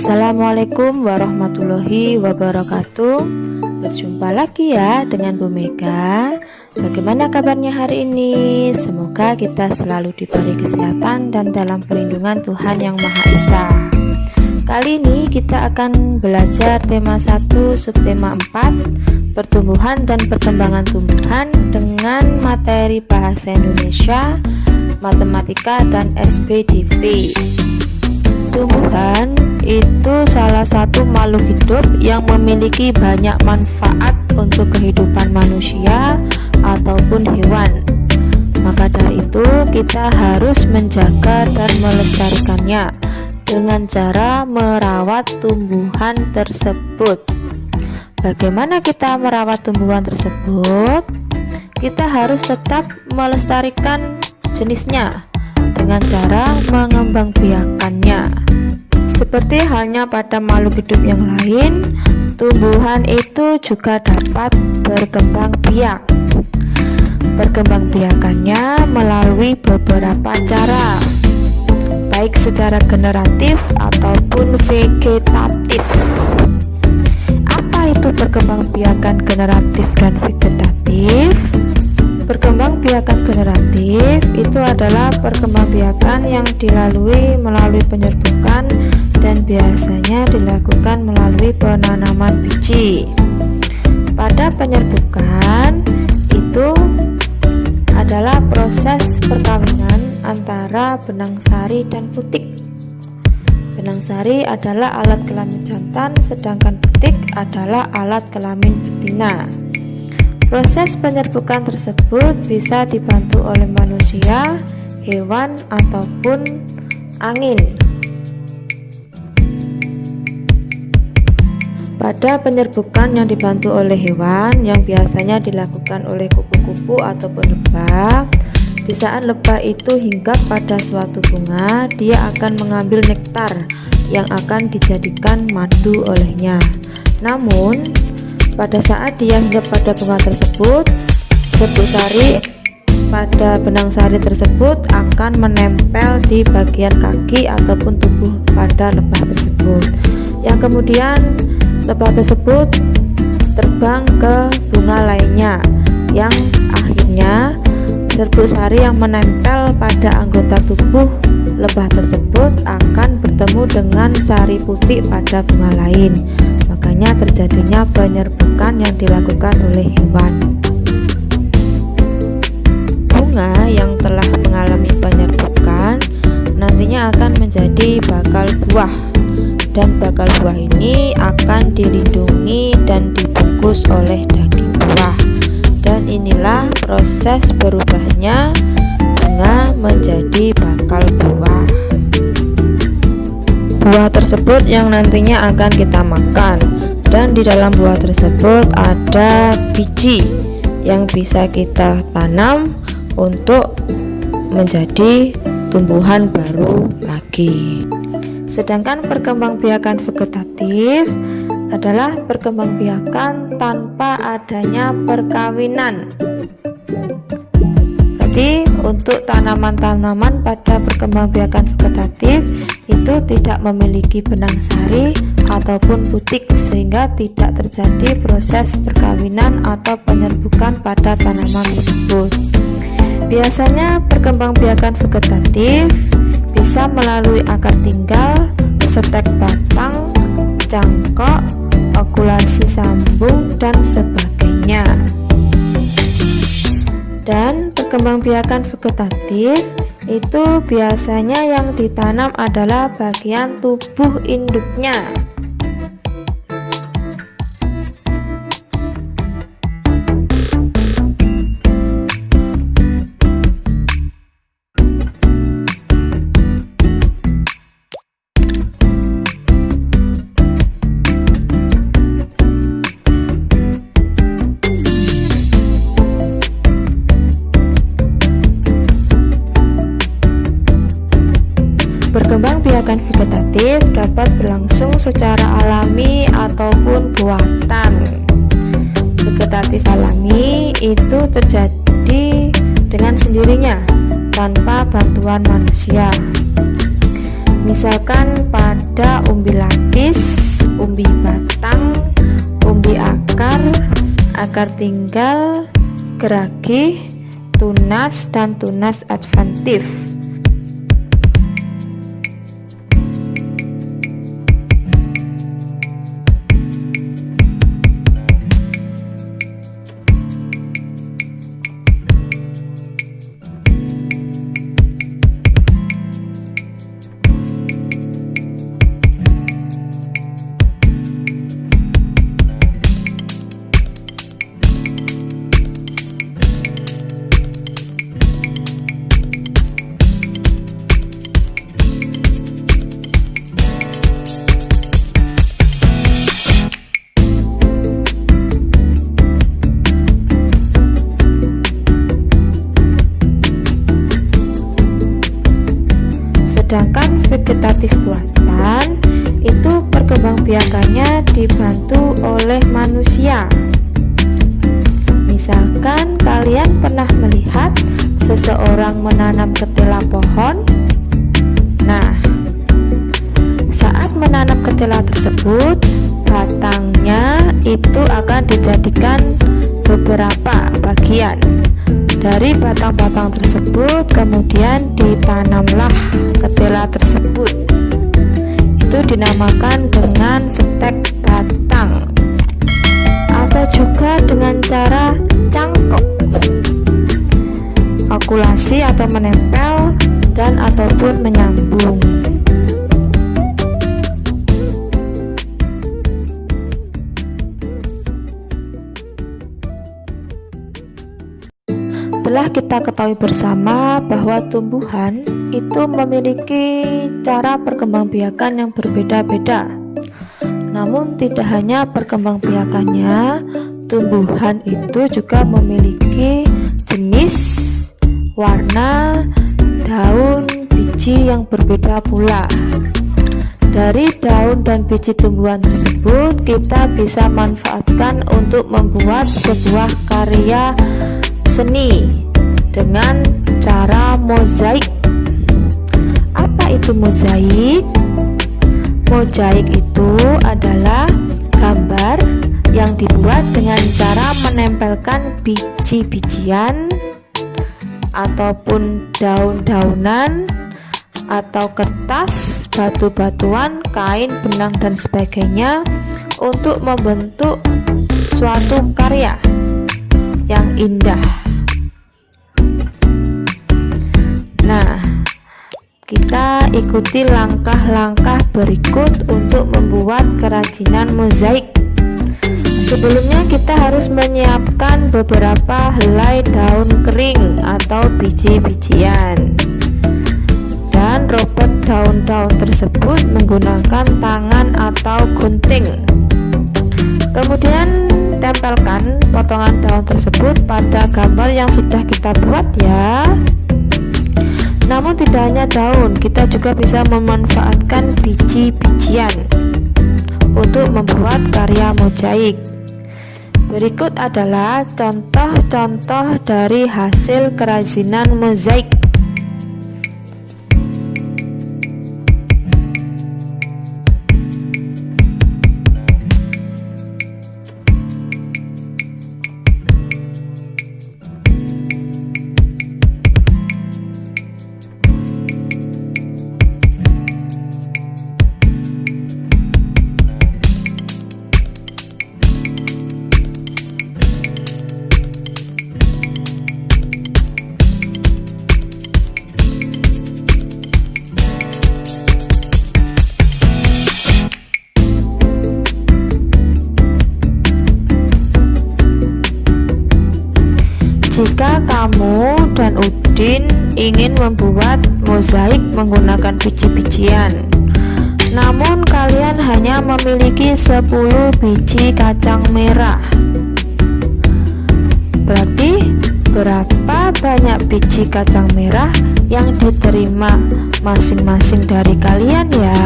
Assalamualaikum warahmatullahi wabarakatuh. Berjumpa lagi ya dengan Bu Mega. Bagaimana kabarnya hari ini? Semoga kita selalu diberi kesehatan dan dalam perlindungan Tuhan Yang Maha Esa. Kali ini kita akan belajar tema 1 subtema 4, pertumbuhan dan perkembangan tumbuhan, dengan materi bahasa Indonesia, matematika dan SPDP. Tumbuhan itu salah satu makhluk hidup yang memiliki banyak manfaat untuk kehidupan manusia ataupun hewan. Maka dari itu kita harus menjaga dan melestarikannya dengan cara merawat tumbuhan tersebut. Bagaimana kita merawat tumbuhan tersebut? Kita harus tetap melestarikan jenisnya dengan cara mengembangbiakannya. Seperti halnya pada makhluk hidup yang lain, tumbuhan itu juga dapat berkembang biak. Berkembang biakannya melalui beberapa cara, baik secara generatif ataupun vegetatif. Apa itu perkembang biakan generatif dan vegetatif? Perkembangbiakan generatif itu adalah perkembangbiakan yang dilalui melalui penyerbukan dan biasanya dilakukan melalui penanaman biji. Pada penyerbukan itu adalah proses perkawinan antara benang sari dan putik. Benang sari adalah alat kelamin jantan, sedangkan putik adalah alat kelamin betina. Proses penyerbukan tersebut bisa dibantu oleh manusia, hewan, ataupun angin. Pada penyerbukan yang dibantu oleh hewan, yang biasanya dilakukan oleh kupu-kupu ataupun lebah, di saat lebah itu hinggap pada suatu bunga, dia akan mengambil nektar yang akan dijadikan madu olehnya. Namun pada saat dia hinggap pada bunga tersebut, serbuk sari pada benang sari tersebut akan menempel di bagian kaki ataupun tubuh pada lebah tersebut, yang kemudian lebah tersebut terbang ke bunga lainnya, yang akhirnya serbuk sari yang menempel pada anggota tubuh lebah tersebut akan bertemu dengan sari putih pada bunga lain. Makanya terjadinya penyerbukan yang dilakukan oleh hewan. Bunga yang telah mengalami penyerbukan nantinya akan menjadi bakal buah, dan bakal buah ini akan dilindungi dan dibungkus oleh daging buah. Dan inilah proses berubahnya bunga menjadi bakal buah. Buah tersebut yang nantinya akan kita makan, dan di dalam buah tersebut ada biji yang bisa kita tanam untuk menjadi tumbuhan baru lagi. Sedangkan perkembangbiakan vegetatif adalah perkembangbiakan tanpa adanya perkawinan. Jadi untuk tanaman-tanaman pada perkembangbiakan vegetatif itu tidak memiliki benang sari ataupun putik, sehingga tidak terjadi proses perkawinan atau penyerbukan pada tanaman tersebut. Biasanya perkembangbiakan vegetatif bisa melalui akar tinggal, stek batang, cangkok, okulasi sambung, dan sebagainya. Dan perkembangbiakan vegetatif itu biasanya yang ditanam adalah bagian tubuh induknya. Perkembangbiakan vegetatif dapat berlangsung secara alami ataupun buatan. Vegetatif alami itu terjadi dengan sendirinya tanpa bantuan manusia. Misalkan pada umbi lapis, umbi batang, umbi akar, akar tinggal, geragi, tunas, dan tunas adventif. Sedangkan vegetatif buatan itu perkembangbiakannya dibantu oleh manusia. Misalkan kalian pernah melihat seseorang menanam ketela pohon. Nah, saat menanam ketela tersebut, batangnya itu akan dijadikan beberapa bagian. Dari batang-batang tersebut kemudian ditanamlah ketela tersebut. Itu dinamakan dengan stek batang, atau juga dengan cara cangkok, okulasi atau menempel, dan ataupun menyambung. Telah kita ketahui bersama bahwa tumbuhan itu memiliki cara perkembangbiakan yang berbeda-beda. Namun tidak hanya perkembangbiakannya, tumbuhan itu juga memiliki jenis, warna, daun, biji yang berbeda pula. Dari daun dan biji tumbuhan tersebut kita bisa manfaatkan untuk membuat sebuah karya seni dengan cara mozaik. Apa itu mozaik? Mozaik itu adalah gambar yang dibuat dengan cara menempelkan biji-bijian ataupun daun-daunan atau kertas, batu-batuan, kain, benang, dan sebagainya untuk membentuk suatu karya yang indah. Nah, kita ikuti langkah-langkah berikut untuk membuat kerajinan mozaik. Sebelumnya kita harus menyiapkan beberapa helai daun kering atau biji-bijian, dan robot daun-daun tersebut menggunakan tangan atau gunting. Kemudian tempelkan potongan daun tersebut pada gambar yang sudah kita buat ya. Namun tidak hanya daun, kita juga bisa memanfaatkan biji-bijian untuk membuat karya mozaik. Berikut adalah contoh-contoh dari hasil kerajinan mozaik. Jika kamu dan Udin ingin membuat mozaik menggunakan biji-bijian, namun kalian hanya memiliki 10 biji kacang merah, berarti berapa banyak biji kacang merah yang diterima masing-masing dari kalian ya?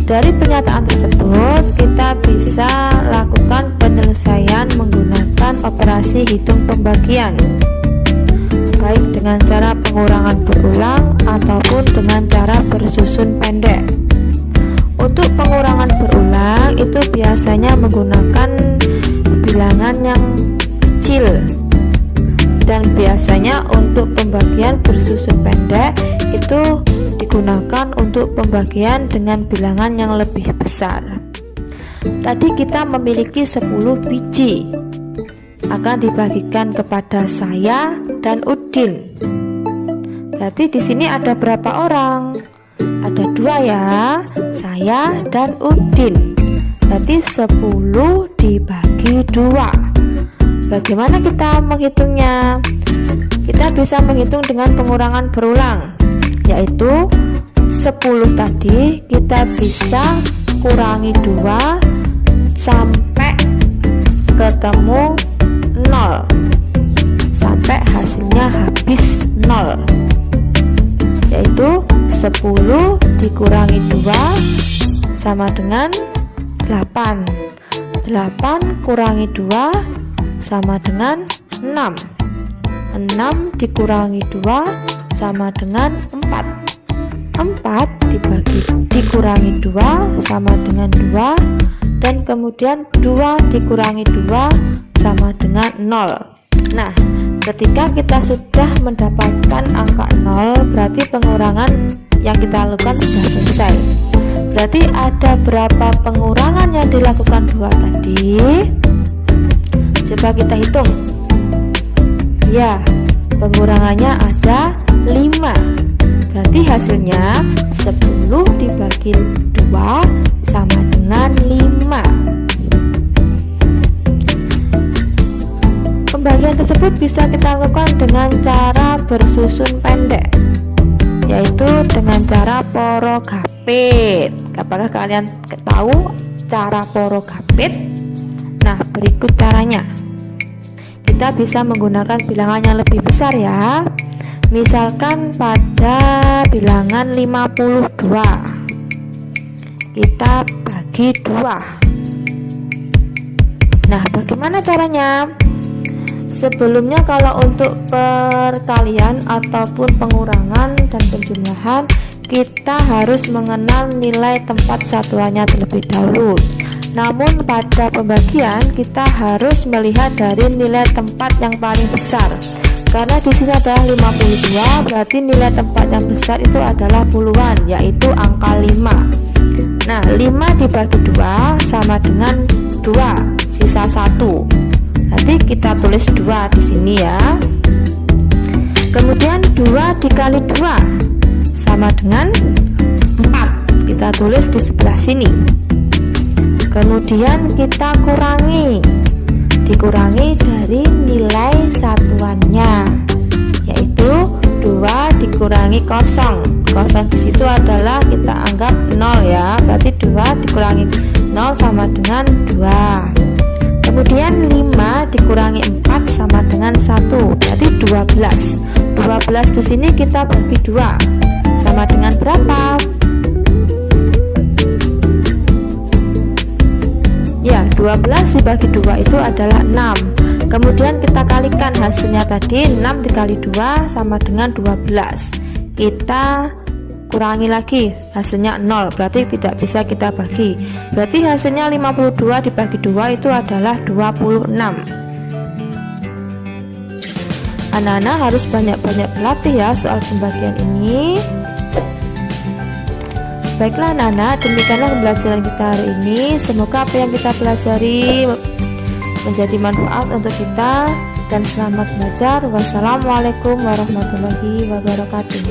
Dari pernyataan tersebut kita bisa lakukan penyelesaian menggunakan operasi hitung pembagian. baik dengan cara pengurangan berulang ataupun dengan cara bersusun pendek. Untuk pengurangan berulang itu biasanya menggunakan bilangan yang kecil, dan biasanya untuk pembagian bersusun pendek itu digunakan untuk pembagian dengan bilangan yang lebih besar. Tadi kita memiliki 10 biji, akan dibagikan kepada saya dan Udin. Berarti di sini ada berapa orang? Ada 2 ya, saya dan Udin. Berarti 10 dibagi 2. Bagaimana kita menghitungnya? Kita bisa menghitung dengan pengurangan berulang, yaitu 10 tadi kita bisa kurangi 2 sampai ketemu 0, sampai hasilnya habis 0, yaitu 10 dikurangi 2 sama dengan 8. 8 kurangi 2 sama dengan 6. 6 dikurangi 2 sama dengan 4. 4 dikurangi 2 sama dengan 2, dan kemudian 2 dikurangi 2 sama dengan 0. Nah, ketika kita sudah mendapatkan angka 0, berarti pengurangan yang kita lakukan sudah selesai. Berarti ada berapa pengurangan yang dilakukan 2 tadi? Coba kita hitung. Ya, pengurangannya ada 5. Berarti hasilnya 10 dibagi 2 sama dengan 5. Pembagian tersebut bisa kita lakukan dengan cara bersusun pendek, yaitu dengan cara porogapit. Apakah kalian tahu cara porogapit? Nah, berikut caranya. Kita bisa menggunakan bilangan yang lebih besar ya. Misalkan pada bilangan 52, kita bagi 2. Nah, bagaimana caranya? Sebelumnya kalau untuk perkalian ataupun pengurangan dan penjumlahan, kita harus mengenal nilai tempat satuannya terlebih dahulu. Namun pada pembagian kita harus melihat dari nilai tempat yang paling besar. Karena di sini adalah 52, berarti nilai tempat yang besar itu adalah puluhan, yaitu angka 5. Nah, 5 dibagi 2 sama dengan 2, sisa 1. Nanti kita tulis 2 di sini ya. Kemudian 2 dikali 2 sama dengan 4. Kita tulis di sebelah sini. Kemudian kita dikurangi dari nilai satuannya, yaitu 2 dikurangi 0. 0 di situ adalah kita anggap 0 ya. Berarti 2 dikurangi 0 sama dengan 2. Kemudian 5 dikurangi 4 sama dengan 1, berarti 12. 12 di sini kita bagi 2 sama dengan berapa? Ya, 12 dibagi 2 itu adalah 6. Kemudian kita kalikan hasilnya tadi, 6 dikali 2 sama dengan 12. Kita kurangi lagi, hasilnya 0, berarti tidak bisa kita bagi. Berarti hasilnya 52 dibagi 2 itu adalah 26. Anak-anak harus banyak-banyak berlatih ya soal pembagian ini. Baiklah anak-anak, demikianlah pembelajaran kita hari ini. Semoga apa yang kita pelajari menjadi manfaat untuk kita, dan selamat belajar. Wassalamualaikum warahmatullahi wabarakatuh.